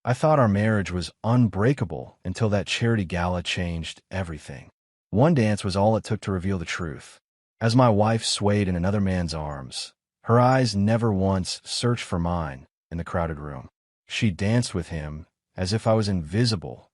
I thought our marriage was unbreakable until that charity gala changed everything. One dance was all it took to reveal the truth. As my wife swayed in another man's arms, her eyes never once searched for mine in the crowded room. She danced with him as if I was invisible,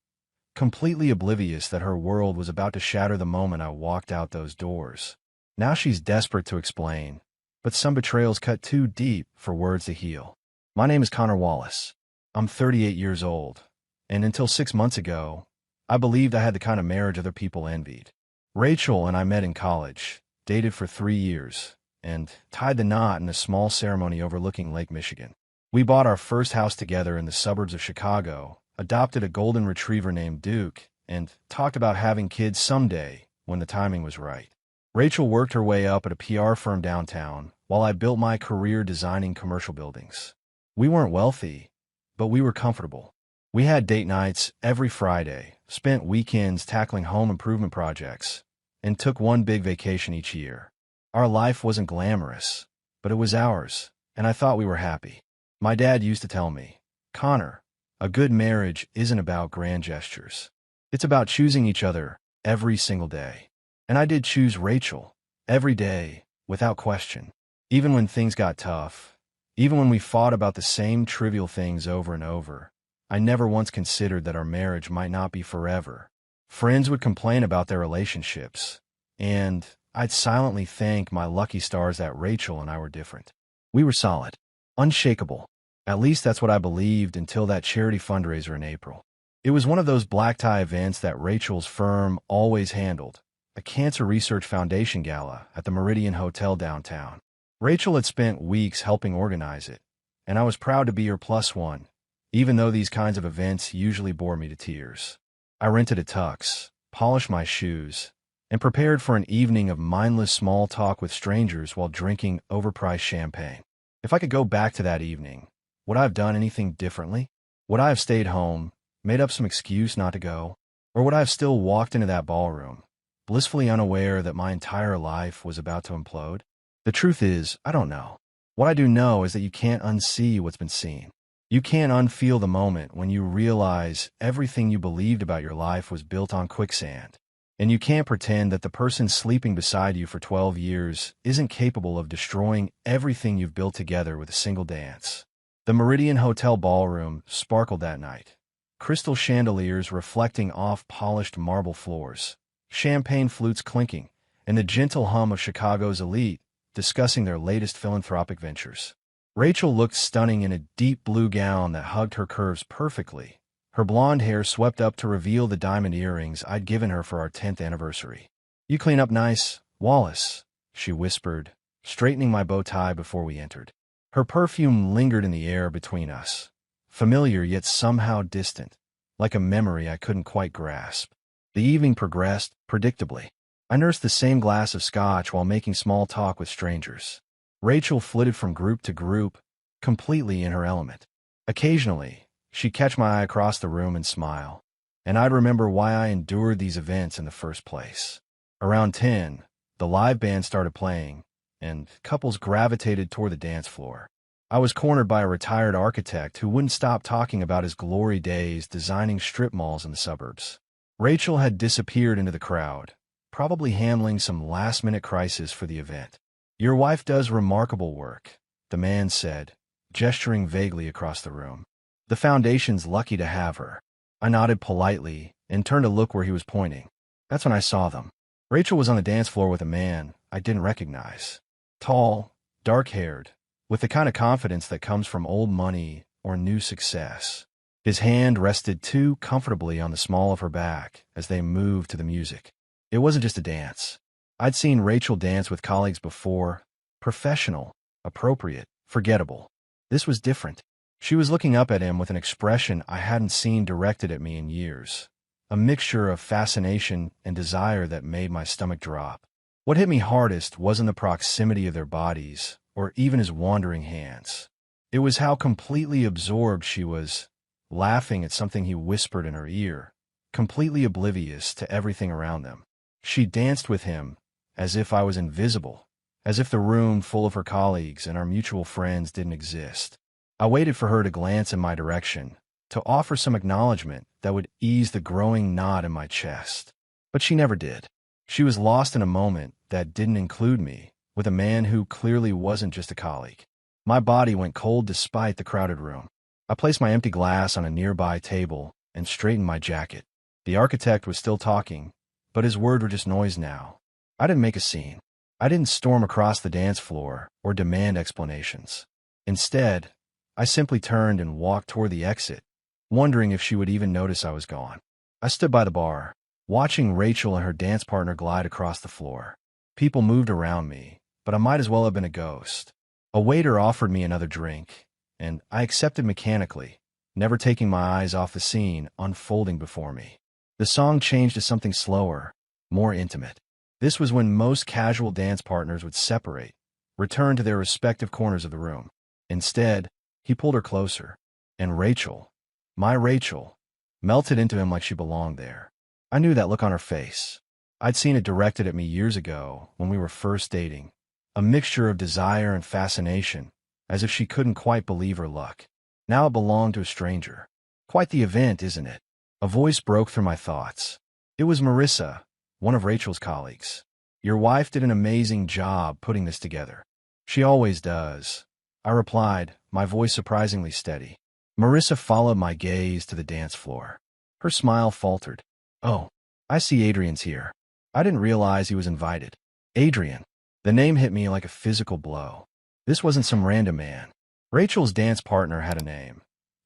completely oblivious that her world was about to shatter the moment I walked out those doors. Now she's desperate to explain, but some betrayals cut too deep for words to heal. My name is Connor Wallace. I'm 38 years old, and until 6 months ago, I believed I had the kind of marriage other people envied. Rachel and I met in college, dated for 3 years, and tied the knot in a small ceremony overlooking Lake Michigan. We bought our first house together in the suburbs of Chicago, adopted a golden retriever named Duke, and talked about having kids someday when the timing was right. Rachel worked her way up at a PR firm downtown, while I built my career designing commercial buildings. We weren't wealthy, but we were comfortable. We had date nights every Friday, spent weekends tackling home improvement projects, and took one big vacation each year. Our life wasn't glamorous, but it was ours, and I thought we were happy. My dad used to tell me, "Connor, a good marriage isn't about grand gestures. It's about choosing each other every single day." And I did choose Rachel every day, without question. Even when things got tough, even when we fought about the same trivial things over and over, I never once considered that our marriage might not be forever. Friends would complain about their relationships, and I'd silently thank my lucky stars that Rachel and I were different. We were solid, unshakable. At least that's what I believed until that charity fundraiser in April. It was one of those black tie events that Rachel's firm always handled, a Cancer Research Foundation gala at the Meridian Hotel downtown. Rachel had spent weeks helping organize it, and I was proud to be her plus one, even though these kinds of events usually bore me to tears. I rented a tux, polished my shoes, and prepared for an evening of mindless small talk with strangers while drinking overpriced champagne. If I could go back to that evening, would I have done anything differently? Would I have stayed home, made up some excuse not to go? Or would I have still walked into that ballroom, blissfully unaware that my entire life was about to implode? The truth is, I don't know. What I do know is that you can't unsee what's been seen. You can't unfeel the moment when you realize everything you believed about your life was built on quicksand. And you can't pretend that the person sleeping beside you for 12 years isn't capable of destroying everything you've built together with a single dance. The Meridian Hotel ballroom sparkled that night. Crystal chandeliers reflecting off polished marble floors, champagne flutes clinking, and the gentle hum of Chicago's elite discussing their latest philanthropic ventures. Rachel looked stunning in a deep blue gown that hugged her curves perfectly, her blonde hair swept up to reveal the diamond earrings I'd given her for our 10th anniversary. "You clean up nice, Wallace," she whispered, straightening my bow tie before we entered. Her perfume lingered in the air between us, familiar yet somehow distant, like a memory I couldn't quite grasp. The evening progressed predictably. I nursed the same glass of scotch while making small talk with strangers. Rachel flitted from group to group, completely in her element. Occasionally, she'd catch my eye across the room and smile, and I'd remember why I endured these events in the first place. Around 10, the live band started playing, and couples gravitated toward the dance floor. I was cornered by a retired architect who wouldn't stop talking about his glory days designing strip malls in the suburbs. Rachel had disappeared into the crowd, probably handling some last-minute crisis for the event. "Your wife does remarkable work," the man said, gesturing vaguely across the room. "The foundation's lucky to have her." I nodded politely and turned to look where he was pointing. That's when I saw them. Rachel was on the dance floor with a man I didn't recognize. Tall, dark-haired, with the kind of confidence that comes from old money or new success. His hand rested too comfortably on the small of her back as they moved to the music. It wasn't just a dance. I'd seen Rachel dance with colleagues before. Professional, appropriate, forgettable. This was different. She was looking up at him with an expression I hadn't seen directed at me in years. A mixture of fascination and desire that made my stomach drop. What hit me hardest wasn't the proximity of their bodies, or even his wandering hands. It was how completely absorbed she was, laughing at something he whispered in her ear, completely oblivious to everything around them. She danced with him as if I was invisible, as if the room full of her colleagues and our mutual friends didn't exist. I waited for her to glance in my direction, to offer some acknowledgement that would ease the growing knot in my chest. But she never did. She was lost in a moment that didn't include me, with a man who clearly wasn't just a colleague. My body went cold despite the crowded room. I placed my empty glass on a nearby table and straightened my jacket. The architect was still talking, but his words were just noise now. I didn't make a scene. I didn't storm across the dance floor or demand explanations. Instead, I simply turned and walked toward the exit, wondering if she would even notice I was gone. I stood by the bar, watching Rachel and her dance partner glide across the floor. People moved around me, but I might as well have been a ghost. A waiter offered me another drink, and I accepted mechanically, never taking my eyes off the scene unfolding before me. The song changed to something slower, more intimate. This was when most casual dance partners would separate, return to their respective corners of the room. Instead, he pulled her closer, and Rachel, my Rachel, melted into him like she belonged there. I knew that look on her face. I'd seen it directed at me years ago when we were first dating, a mixture of desire and fascination, as if she couldn't quite believe her luck. Now it belonged to a stranger. Quite the event, isn't it? A voice broke through my thoughts. It was Marissa, one of Rachel's colleagues. Your wife did an amazing job putting this together. She always does, I replied, my voice surprisingly steady. Marissa followed my gaze to the dance floor. Her smile faltered. Oh, I see Adrian's here. I didn't realize he was invited. Adrian. The name hit me like a physical blow. This wasn't some random man. Rachel's dance partner had a name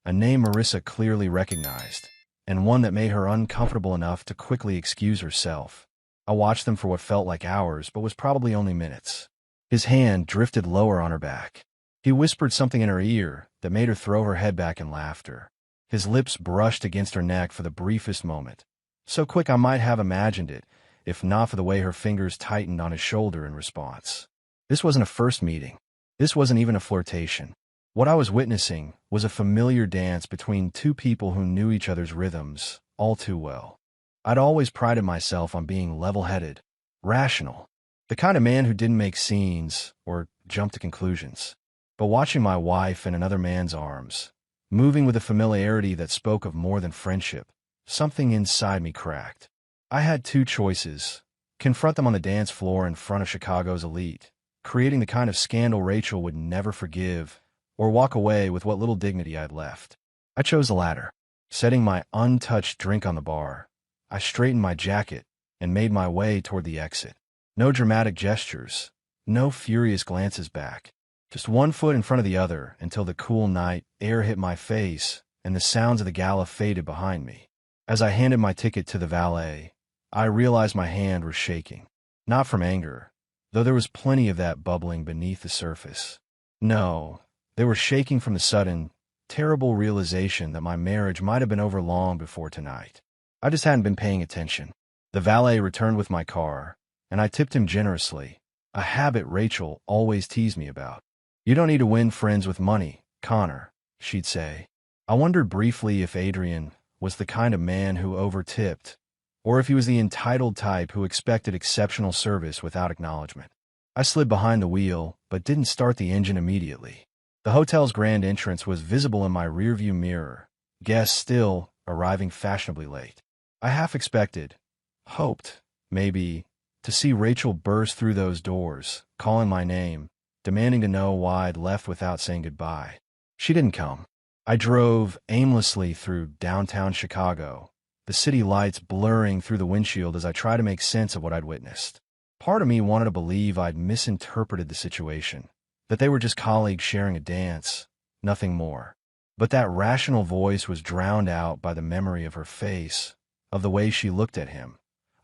Marissa clearly recognized, and one that made her uncomfortable enough to quickly excuse herself. I watched them for what felt like hours, but was probably only minutes. His hand drifted lower on her back. He whispered something in her ear that made her throw her head back in laughter. His lips brushed against her neck for the briefest moment, so quick I might have imagined it, if not for the way her fingers tightened on his shoulder in response. This wasn't a first meeting. This wasn't even a flirtation. What I was witnessing was a familiar dance between two people who knew each other's rhythms all too well. I'd always prided myself on being level-headed, rational, the kind of man who didn't make scenes or jump to conclusions. But watching my wife in another man's arms, moving with a familiarity that spoke of more than friendship, something inside me cracked. I had two choices: confront them on the dance floor in front of Chicago's elite, creating the kind of scandal Rachel would never forgive, or walk away with what little dignity I'd left. I chose the latter. Setting my untouched drink on the bar, I straightened my jacket and made my way toward the exit. No dramatic gestures, no furious glances back. Just one foot in front of the other until the cool night air hit my face and the sounds of the gala faded behind me. As I handed my ticket to the valet, I realized my hand was shaking. Not from anger, though there was plenty of that bubbling beneath the surface. No, they were shaking from the sudden, terrible realization that my marriage might have been over long before tonight. I just hadn't been paying attention. The valet returned with my car, and I tipped him generously, a habit Rachel always teased me about. You don't need to win friends with money, Connor, she'd say. I wondered briefly if Adrian was the kind of man who overtipped, or if he was the entitled type who expected exceptional service without acknowledgement. I slid behind the wheel, but didn't start the engine immediately. The hotel's grand entrance was visible in my rearview mirror, guests still arriving fashionably late. I half expected, hoped, maybe, to see Rachel burst through those doors, calling my name, demanding to know why I'd left without saying goodbye. She didn't come. I drove aimlessly through downtown Chicago, the city lights blurring through the windshield as I tried to make sense of what I'd witnessed. Part of me wanted to believe I'd misinterpreted the situation, that they were just colleagues sharing a dance, nothing more. But that rational voice was drowned out by the memory of her face, of the way she looked at him,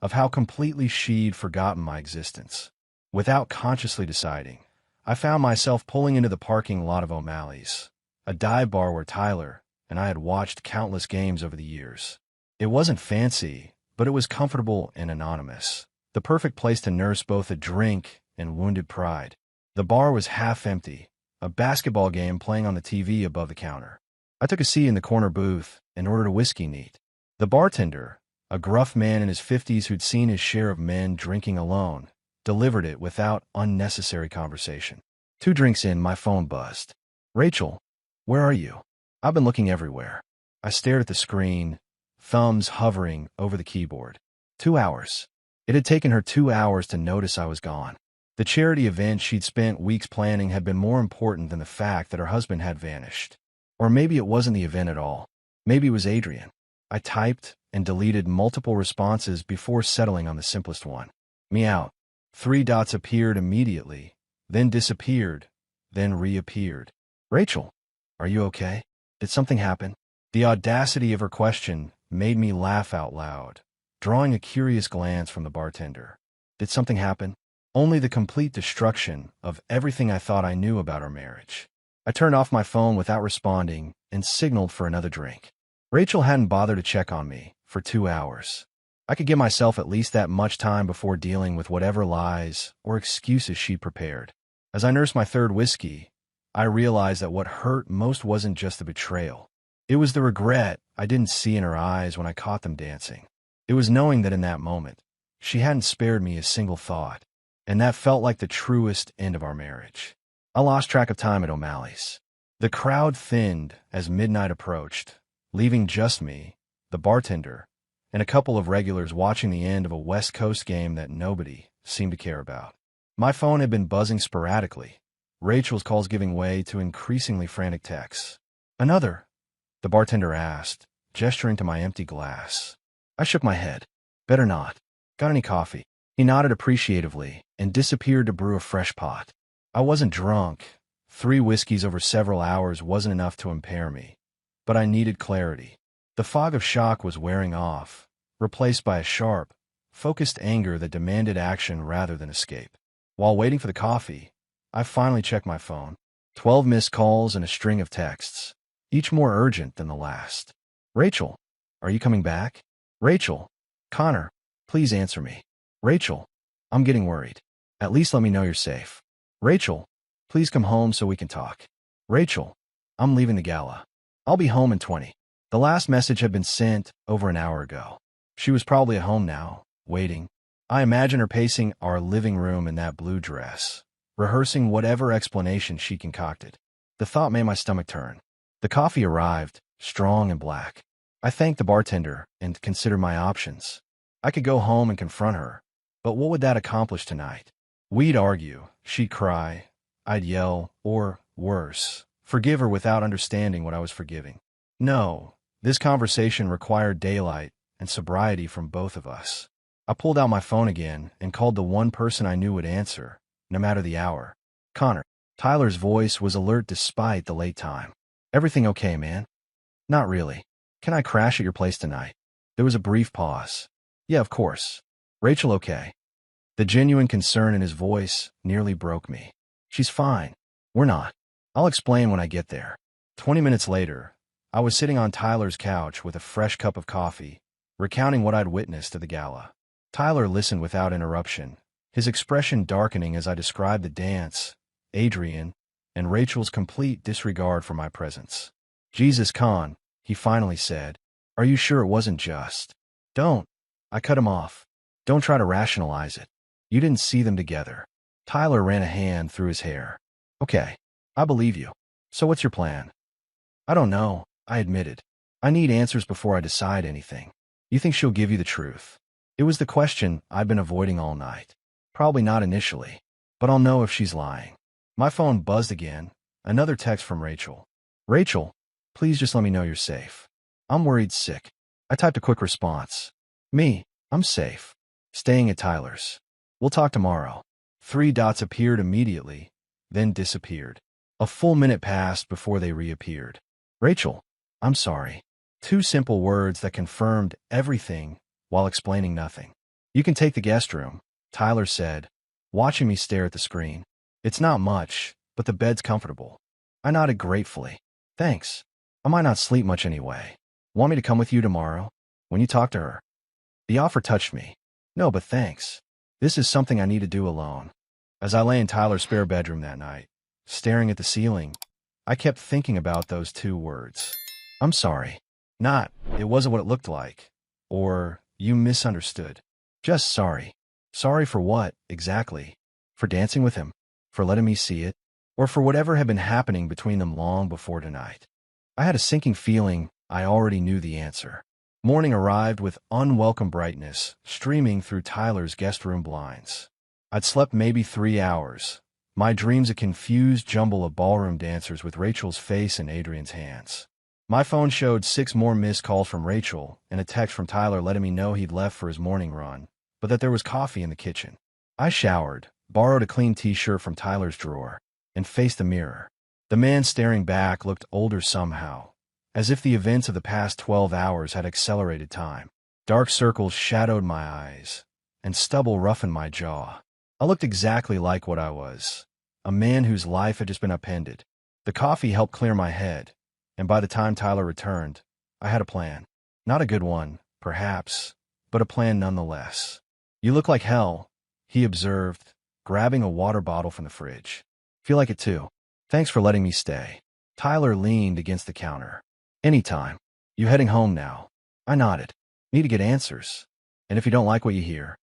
of how completely she'd forgotten my existence. Without consciously deciding, I found myself pulling into the parking lot of O'Malley's, a dive bar where Tyler and I had watched countless games over the years. It wasn't fancy, but it was comfortable and anonymous, the perfect place to nurse both a drink and wounded pride. The bar was half empty, a basketball game playing on the TV above the counter. I took a seat in the corner booth and ordered a whiskey neat. The bartender, a gruff man in his 50s who'd seen his share of men drinking alone, delivered it without unnecessary conversation. 2 drinks in, my phone buzzed. Rachel, where are you? I've been looking everywhere. I stared at the screen, thumbs hovering over the keyboard. 2 hours. It had taken her 2 hours to notice I was gone. The charity event she'd spent weeks planning had been more important than the fact that her husband had vanished. Or maybe it wasn't the event at all. Maybe it was Adrian. I typed and deleted multiple responses before settling on the simplest one. Me out. 3 dots appeared immediately, then disappeared, then reappeared. Rachel, are you okay? Did something happen? The audacity of her question made me laugh out loud, drawing a curious glance from the bartender. Did something happen? Only the complete destruction of everything I thought I knew about our marriage. I turned off my phone without responding and signaled for another drink. Rachel hadn't bothered to check on me for 2 hours. I could give myself at least that much time before dealing with whatever lies or excuses she'd prepared. As I nursed my third whiskey, I realized that what hurt most wasn't just the betrayal. It was the regret I didn't see in her eyes when I caught them dancing. It was knowing that in that moment, she hadn't spared me a single thought, and that felt like the truest end of our marriage. I lost track of time at O'Malley's. The crowd thinned as midnight approached, leaving just me, the bartender, and a couple of regulars watching the end of a West Coast game that nobody seemed to care about. My phone had been buzzing sporadically, Rachel's calls giving way to increasingly frantic texts. Another? The bartender asked, gesturing to my empty glass. I shook my head. Better not. Got any coffee? He nodded appreciatively and disappeared to brew a fresh pot. I wasn't drunk. 3 whiskeys over several hours wasn't enough to impair me, but I needed clarity. The fog of shock was wearing off, replaced by a sharp, focused anger that demanded action rather than escape. While waiting for the coffee, I finally checked my phone. 12 missed calls and a string of texts, each more urgent than the last. Rachel, are you coming back? Rachel, Connor, please answer me. Rachel, I'm getting worried. At least let me know you're safe. Rachel, please come home so we can talk. Rachel, I'm leaving the gala. I'll be home in 20. The last message had been sent over an hour ago. She was probably at home now, waiting. I imagine her pacing our living room in that blue dress, rehearsing whatever explanation she concocted. The thought made my stomach turn. The coffee arrived, strong and black. I thanked the bartender and considered my options. I could go home and confront her, but what would that accomplish tonight? We'd argue, she'd cry, I'd yell, or, worse, forgive her without understanding what I was forgiving. No, this conversation required daylight and sobriety from both of us. I pulled out my phone again and called the one person I knew would answer, no matter the hour. Connor. Tyler's voice was alert despite the late time. Everything okay, man? Not really. Can I crash at your place tonight? There was a brief pause. Yeah, of course. Rachel okay? The genuine concern in his voice nearly broke me. She's fine. We're not. I'll explain when I get there. 20 minutes later, I was sitting on Tyler's couch with a fresh cup of coffee, recounting what I'd witnessed at the gala. Tyler listened without interruption, his expression darkening as I described the dance, Adrian, and Rachel's complete disregard for my presence. Jesus, Con, he finally said. Are you sure it wasn't just? Don't. I cut him off. Don't try to rationalize it. You didn't see them together. Tyler ran a hand through his hair. Okay, I believe you. So what's your plan? I don't know, I admitted. I need answers before I decide anything. You think she'll give you the truth? It was the question I've been avoiding all night. Probably not initially, but I'll know if she's lying. My phone buzzed again, another text from Rachel. Rachel, please just let me know you're safe. I'm worried sick. I typed a quick response. Me, I'm safe. Staying at Tyler's. We'll talk tomorrow. 3 dots appeared immediately, then disappeared. A full minute passed before they reappeared. Rachel, I'm sorry. 2 simple words that confirmed everything while explaining nothing. You can take the guest room, Tyler said, watching me stare at the screen. It's not much, but the bed's comfortable. I nodded gratefully. Thanks. I might not sleep much anyway. Want me to come with you tomorrow? When you talk to her? The offer touched me. No, but thanks. This is something I need to do alone. As I lay in Tyler's spare bedroom that night, staring at the ceiling, I kept thinking about those 2 words. I'm sorry. Not, it wasn't what it looked like. Or, you misunderstood. Just sorry. Sorry for what, exactly? For dancing with him? For letting me see it? Or for whatever had been happening between them long before tonight? I had a sinking feeling I already knew the answer. Morning arrived with unwelcome brightness, streaming through Tyler's guest room blinds. I'd slept maybe 3 hours. My dreams a confused jumble of ballroom dancers with Rachel's face in Adrian's hands. My phone showed 6 more missed calls from Rachel and a text from Tyler letting me know he'd left for his morning run, but that there was coffee in the kitchen. I showered, borrowed a clean t-shirt from Tyler's drawer, and faced the mirror. The man staring back looked older somehow, as if the events of the past 12 hours had accelerated time. Dark circles shadowed my eyes, and stubble roughened my jaw. I looked exactly like what I was, a man whose life had just been upended. The coffee helped clear my head, and by the time Tyler returned, I had a plan. Not a good one, perhaps, but a plan nonetheless. "You look like hell," he observed, grabbing a water bottle from the fridge. "Feel like it too. Thanks for letting me stay." Tyler leaned against the counter. "Anytime. You heading home now?" I nodded. "Need to get answers. And if you don't like what you hear?"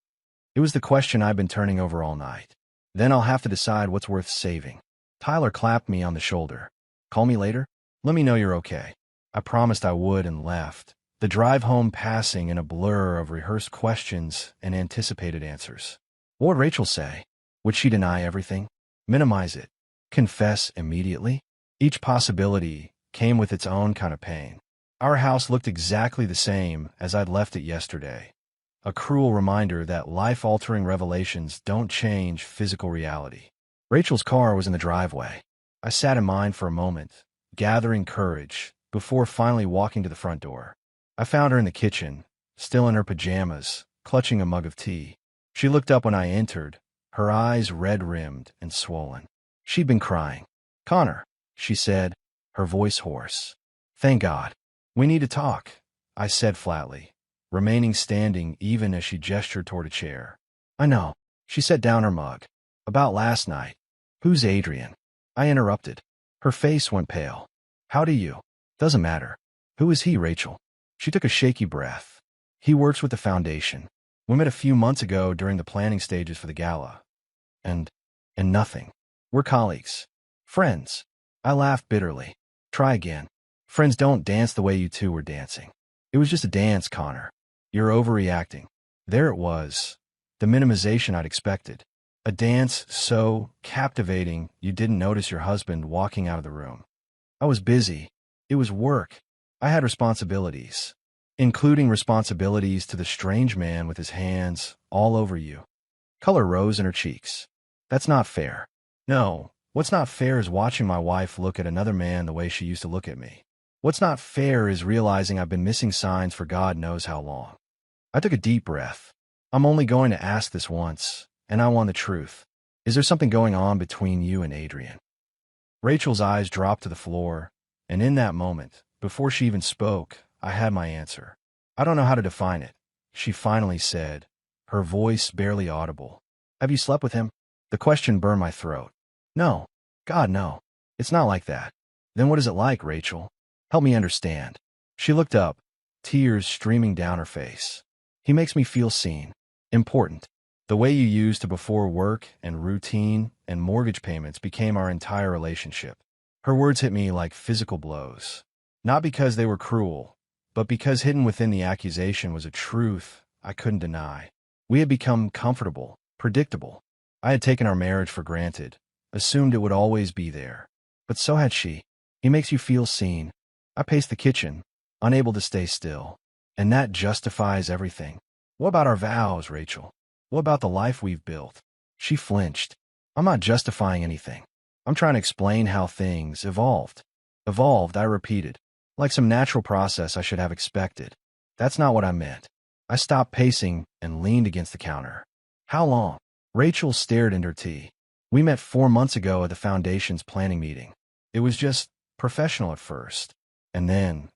It was the question I'd been turning over all night. "Then I'll have to decide what's worth saving." Tyler clapped me on the shoulder. "Call me later? Let me know you're okay." I promised I would and left, the drive home passing in a blur of rehearsed questions and anticipated answers. What would Rachel say? Would she deny everything? Minimize it? Confess immediately? Each possibility came with its own kind of pain. Our house looked exactly the same as I'd left it yesterday. A cruel reminder that life-altering revelations don't change physical reality. Rachel's car was in the driveway. I sat in mine for a moment, gathering courage, before finally walking to the front door. I found her in the kitchen, still in her pajamas, clutching a mug of tea. She looked up when I entered, her eyes red-rimmed and swollen. She'd been crying. "Connor," she said, her voice hoarse. "Thank God. We need to talk," I said flatly, remaining standing even as she gestured toward a chair. "I know." She set down her mug. "About last night." "Who's Adrian?" I interrupted. Her face went pale. "How do you?" "Doesn't matter." "Who is he, Rachel?" She took a shaky breath. "He works with the foundation. We met a few months ago during the planning stages for the gala. And nothing. We're colleagues. Friends." I laughed bitterly. "Try again. Friends don't dance the way you two were dancing." "It was just a dance, Connor. You're overreacting." There it was, the minimization I'd expected. A dance so captivating you didn't notice your husband walking out of the room. I was busy. It was work. I had responsibilities, including responsibilities to the strange man with his hands all over you. Color rose in her cheeks. "That's not fair." "No, what's not fair is watching my wife look at another man the way she used to look at me. What's not fair is realizing I've been missing signs for God knows how long." I took a deep breath. "I'm only going to ask this once, and I want the truth. Is there something going on between you and Adrian?" Rachel's eyes dropped to the floor, and in that moment, before she even spoke, I had my answer. "I don't know how to define it," she finally said, her voice barely audible. "Have you slept with him?" The question burned my throat. "No. God, no. It's not like that." "Then what is it like, Rachel? Help me understand." She looked up, tears streaming down her face. "He makes me feel seen, important. The way you used to before work and routine and mortgage payments became our entire relationship." Her words hit me like physical blows. Not because they were cruel, but because hidden within the accusation was a truth I couldn't deny. We had become comfortable, predictable. I had taken our marriage for granted, assumed it would always be there. But so had she. "He makes you feel seen." I paced the kitchen, unable to stay still. "And that justifies everything. What about our vows, Rachel? What about the life we've built?" She flinched. "I'm not justifying anything. I'm trying to explain how things evolved." "Evolved," I repeated, like some natural process I should have expected. "That's not what I meant." I stopped pacing and leaned against the counter. "How long?" Rachel stared into her tea. "We met 4 months ago at the Foundation's planning meeting. It was just professional at first. And then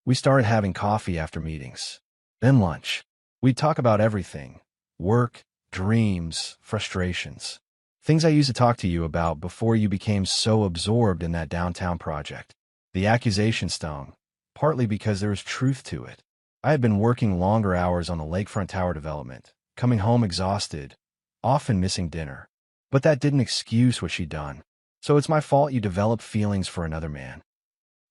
we started having coffee after meetings. Then lunch. We'd talk about everything. Work, dreams, frustrations. Things I used to talk to you about before you became so absorbed in that downtown project." The accusation stung, partly because there was truth to it. I had been working longer hours on the lakefront tower development, coming home exhausted, often missing dinner. But that didn't excuse what she'd done. "So it's my fault you developed feelings for another man?"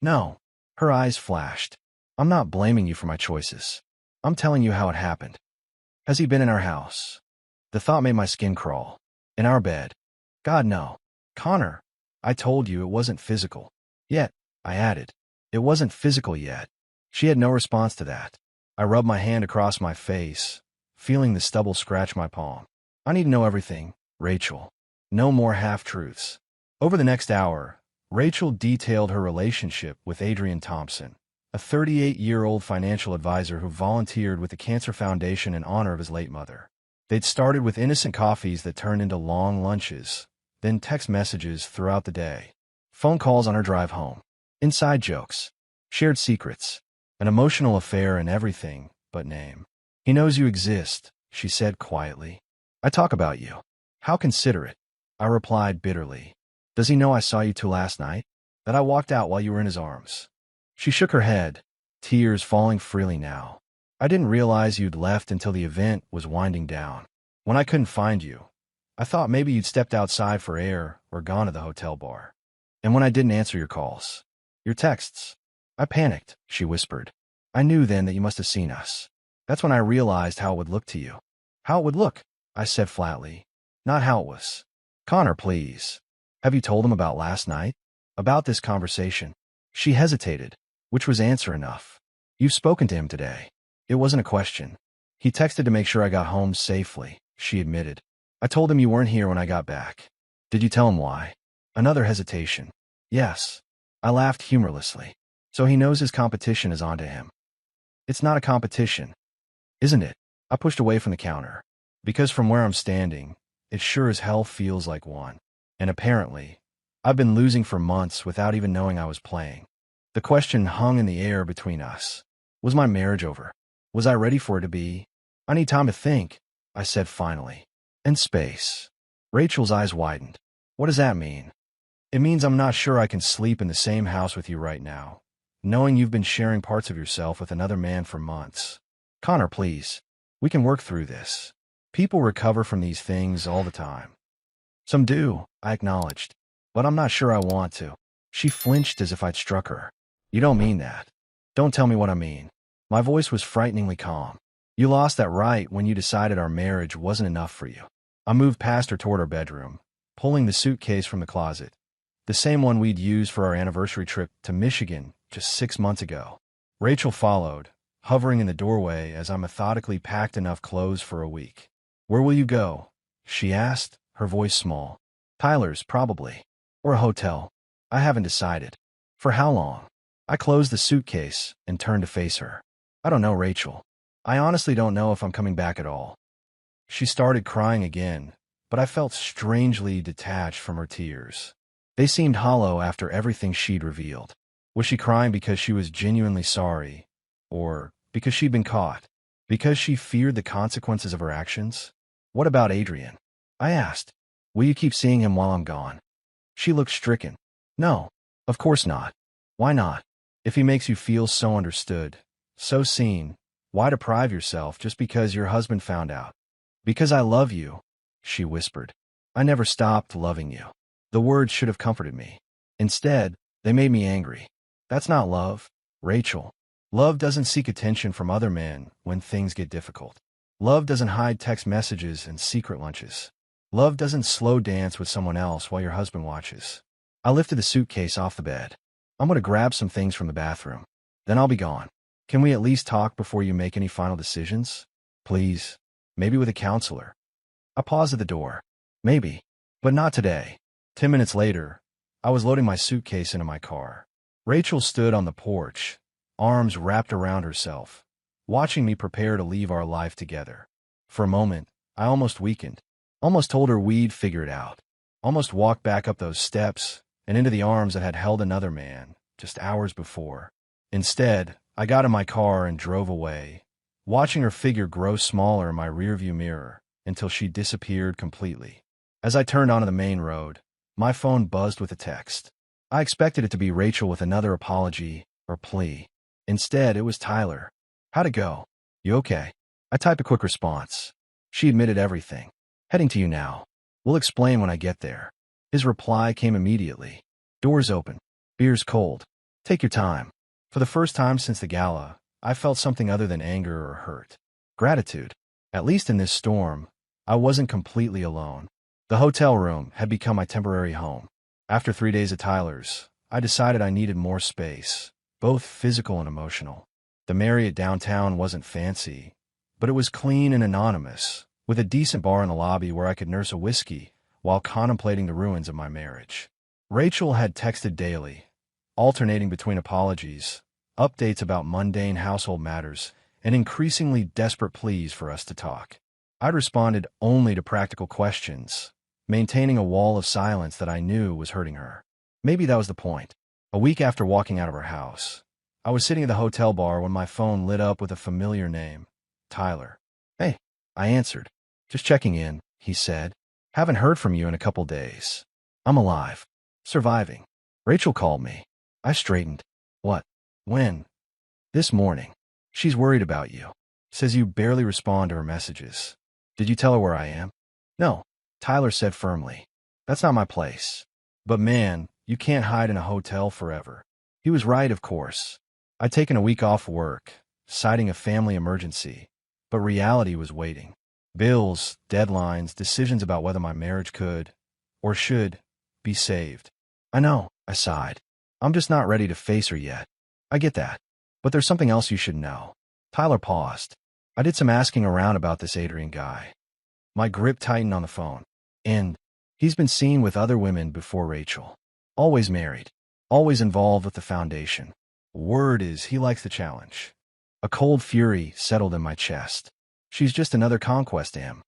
"No." Her eyes flashed. I'm not blaming you for my choices. I'm telling you how it happened. Has he been in our house? The thought made my skin crawl. In our bed? God, no. Connor, I told you it wasn't physical. Yet, I added, it wasn't physical yet. She had no response to that. I rubbed my hand across my face, feeling the stubble scratch my palm. I need to know everything, Rachel. No more half-truths. Over the next hour, Rachel detailed her relationship with Adrian Thompson, a 38-year-old financial advisor who volunteered with the Cancer Foundation in honor of his late mother. They'd started with innocent coffees that turned into long lunches, then text messages throughout the day, phone calls on her drive home, inside jokes, shared secrets, an emotional affair in everything but name. He knows you exist, she said quietly. I talk about you. How considerate, I replied bitterly. Does he know I saw you two last night? That I walked out while you were in his arms? She shook her head, tears falling freely now. I didn't realize you'd left until the event was winding down. When I couldn't find you, I thought maybe you'd stepped outside for air or gone to the hotel bar. And when I didn't answer your calls, your texts, I panicked, she whispered. I knew then that you must have seen us. That's when I realized how it would look to you. How it would look, I said flatly. Not how it was. Connor, please. Have you told him about last night? About this conversation? She hesitated, which was answer enough. You've spoken to him today. It wasn't a question. He texted to make sure I got home safely, she admitted. I told him you weren't here when I got back. Did you tell him why? Another hesitation. Yes. I laughed humorlessly. So he knows his competition is onto him. It's not a competition, isn't it? I pushed away from the counter. Because from where I'm standing, it sure as hell feels like one. And apparently, I've been losing for months without even knowing I was playing. The question hung in the air between us. Was my marriage over? Was I ready for it to be? I need time to think, I said finally. And space. Rachel's eyes widened. What does that mean? It means I'm not sure I can sleep in the same house with you right now, knowing you've been sharing parts of yourself with another man for months. Connor, please. We can work through this. People recover from these things all the time. Some do, I acknowledged. But I'm not sure I want to. She flinched as if I'd struck her. You don't mean that. Don't tell me what I mean. My voice was frighteningly calm. You lost that right when you decided our marriage wasn't enough for you. I moved past her toward her bedroom, pulling the suitcase from the closet. The same one we'd used for our anniversary trip to Michigan just 6 months ago. Rachel followed, hovering in the doorway as I methodically packed enough clothes for a week. Where will you go? She asked, her voice small. Tyler's, probably. Or a hotel. I haven't decided. For how long? I closed the suitcase and turned to face her. I don't know, Rachel. I honestly don't know if I'm coming back at all. She started crying again, but I felt strangely detached from her tears. They seemed hollow after everything she'd revealed. Was she crying because she was genuinely sorry? Or because she'd been caught? Because she feared the consequences of her actions? What about Adrian? I asked. Will you keep seeing him while I'm gone? She looked stricken. No, of course not. Why not? If he makes you feel so understood, so seen, why deprive yourself just because your husband found out? Because I love you, she whispered. I never stopped loving you. The words should have comforted me. Instead, they made me angry. That's not love, Rachel. Love doesn't seek attention from other men when things get difficult. Love doesn't hide text messages and secret lunches. Love doesn't slow dance with someone else while your husband watches. I lifted the suitcase off the bed. I'm going to grab some things from the bathroom. Then I'll be gone. Can we at least talk before you make any final decisions? Please. Maybe with a counselor. I paused at the door. Maybe. But not today. 10 minutes later, I was loading my suitcase into my car. Rachel stood on the porch, arms wrapped around herself, watching me prepare to leave our life together. For a moment, I almost weakened. Almost told her we'd figure it out. Almost walked back up those steps and into the arms that had held another man just hours before. Instead, I got in my car and drove away, watching her figure grow smaller in my rearview mirror until she disappeared completely. As I turned onto the main road, my phone buzzed with a text. I expected it to be Rachel with another apology or plea. Instead, it was Tyler. How'd it go? You okay? I typed a quick response. She admitted everything. Heading to you now. We'll explain when I get there. His reply came immediately. Doors open. Beer's cold. Take your time. For the first time since the gala, I felt something other than anger or hurt. Gratitude. At least in this storm, I wasn't completely alone. The hotel room had become my temporary home. After 3 days at Tyler's, I decided I needed more space, both physical and emotional. The Marriott downtown wasn't fancy, but it was clean and anonymous, with a decent bar in the lobby where I could nurse a whiskey while contemplating the ruins of my marriage. Rachel had texted daily, alternating between apologies, updates about mundane household matters, and increasingly desperate pleas for us to talk. I'd responded only to practical questions, maintaining a wall of silence that I knew was hurting her. Maybe that was the point. A week after walking out of her house, I was sitting at the hotel bar when my phone lit up with a familiar name, Tyler. "Hey," I answered. "Just checking in," he said. "Haven't heard from you in a couple days." "I'm alive. Surviving." Rachel called me. I straightened. "What? When?" "This morning. She's worried about you. Says you barely respond to her messages." "Did you tell her where I am?" "No," Tyler said firmly. "That's not my place." But man, you can't hide in a hotel forever. He was right, of course. I'd taken a week off work, citing a family emergency, but reality was waiting. Bills, deadlines, decisions about whether my marriage could, or should, be saved. "I know," I sighed. "I'm just not ready to face her yet." "I get that. But there's something else you should know." Tyler paused. I did some asking around about this Adrian guy. My grip tightened on the phone. "And he's been seen with other women before Rachel. Always married. Always involved with the foundation. Word is he likes the challenge." A cold fury settled in my chest. She's just another conquest to him.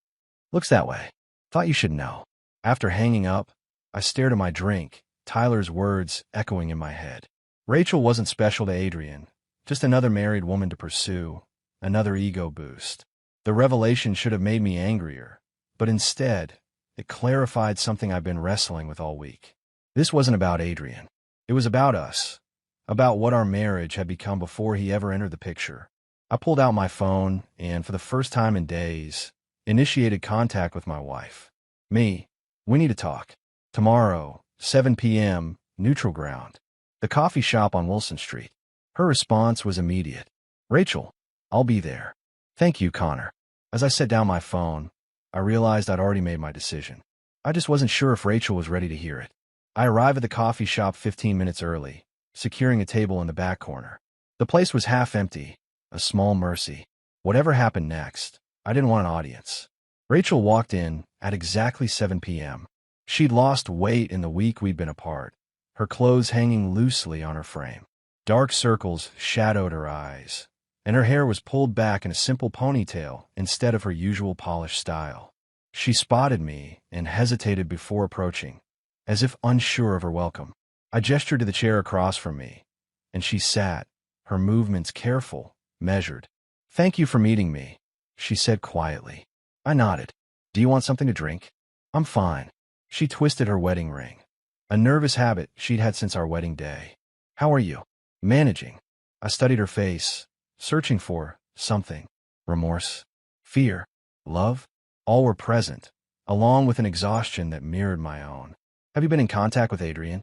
"Looks that way. Thought you should know." After hanging up, I stared at my drink, Tyler's words echoing in my head. Rachel wasn't special to Adrian, just another married woman to pursue, another ego boost. The revelation should have made me angrier, but instead, it clarified something I've been wrestling with all week. This wasn't about Adrian. It was about us, about what our marriage had become before he ever entered the picture. I pulled out my phone and, for the first time in days, initiated contact with my wife. "We need to talk. Tomorrow, 7 p.m., neutral ground. The coffee shop on Wilson Street." Her response was immediate. "Rachel, I'll be there." "Thank you, Connor." As I set down my phone, I realized I'd already made my decision. I just wasn't sure if Rachel was ready to hear it. I arrived at the coffee shop 15 minutes early, securing a table in the back corner. The place was half empty, a small mercy. Whatever happened next, I didn't want an audience. Rachel walked in at exactly 7 p.m. She'd lost weight in the week we'd been apart, her clothes hanging loosely on her frame. Dark circles shadowed her eyes, and her hair was pulled back in a simple ponytail instead of her usual polished style. She spotted me and hesitated before approaching, as if unsure of her welcome. I gestured to the chair across from me, and she sat, her movements careful, measured. "Thank you for meeting me," she said quietly. I nodded. "Do you want something to drink?" "I'm fine." She twisted her wedding ring, a nervous habit she'd had since our wedding day. "How are you?" "Managing." I studied her face, searching for something. Remorse, fear, love, all were present, along with an exhaustion that mirrored my own. "Have you been in contact with Adrian?"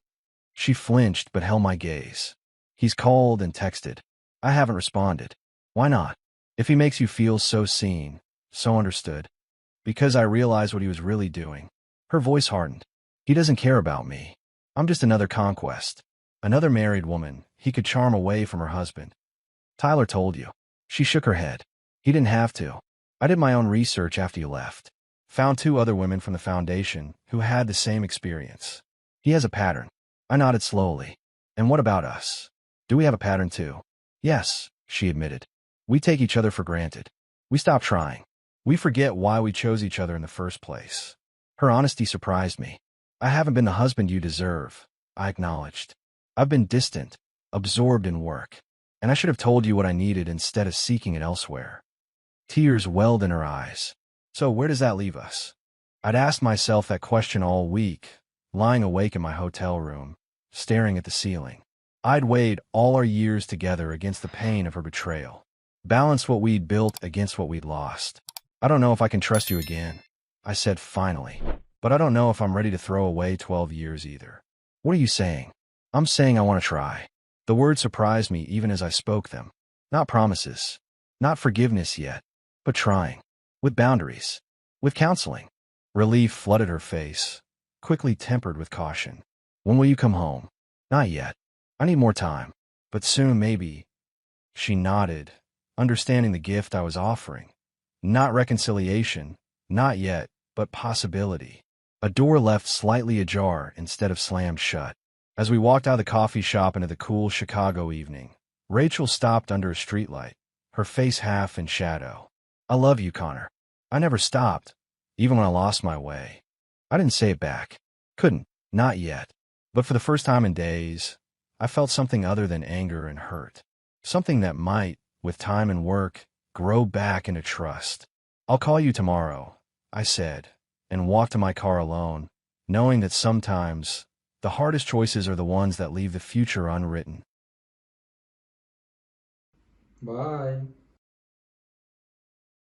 She flinched but held my gaze. "He's called and texted. I haven't responded." "Why not?" "If he makes you feel so seen, so understood." "Because I realized what he was really doing." Her voice hardened. "He doesn't care about me. I'm just another conquest. Another married woman he could charm away from her husband." "Tyler told you." She shook her head. "He didn't have to. I did my own research after you left. Found 2 other women from the foundation who had the same experience. He has a pattern." I nodded slowly. "And what about us? Do we have a pattern too?" "Yes," she admitted. "We take each other for granted. We stop trying. We forget why we chose each other in the first place." Her honesty surprised me. "I haven't been the husband you deserve," I acknowledged. "I've been distant, absorbed in work, and I should have told you what I needed instead of seeking it elsewhere." Tears welled in her eyes. "So where does that leave us?" I'd asked myself that question all week, lying awake in my hotel room, staring at the ceiling. I'd weighed all our years together against the pain of her betrayal, balanced what we'd built against what we'd lost. "I don't know if I can trust you again," I said finally, "but I don't know if I'm ready to throw away 12 years either." "What are you saying?" "I'm saying I want to try. The words surprised me even as I spoke them. Not promises. Not forgiveness yet. But trying. With boundaries. With counseling. Relief flooded her face, quickly tempered with caution. When will you come home? Not yet. I need more time. But soon, maybe. She nodded, understanding the gift I was offering. Not reconciliation. Not yet, but possibility. A door left slightly ajar instead of slammed shut. As we walked out of the coffee shop into the cool Chicago evening, Rachel stopped under a streetlight, her face half in shadow. I love you, Connor. I never stopped, even when I lost my way. I didn't say it back. Couldn't. Not yet. But for the first time in days, I felt something other than anger and hurt. Something that might, with time and work, grow back into trust. I'll call you tomorrow, I said, and walked to my car alone, knowing that sometimes the hardest choices are the ones that leave the future unwritten. Bye.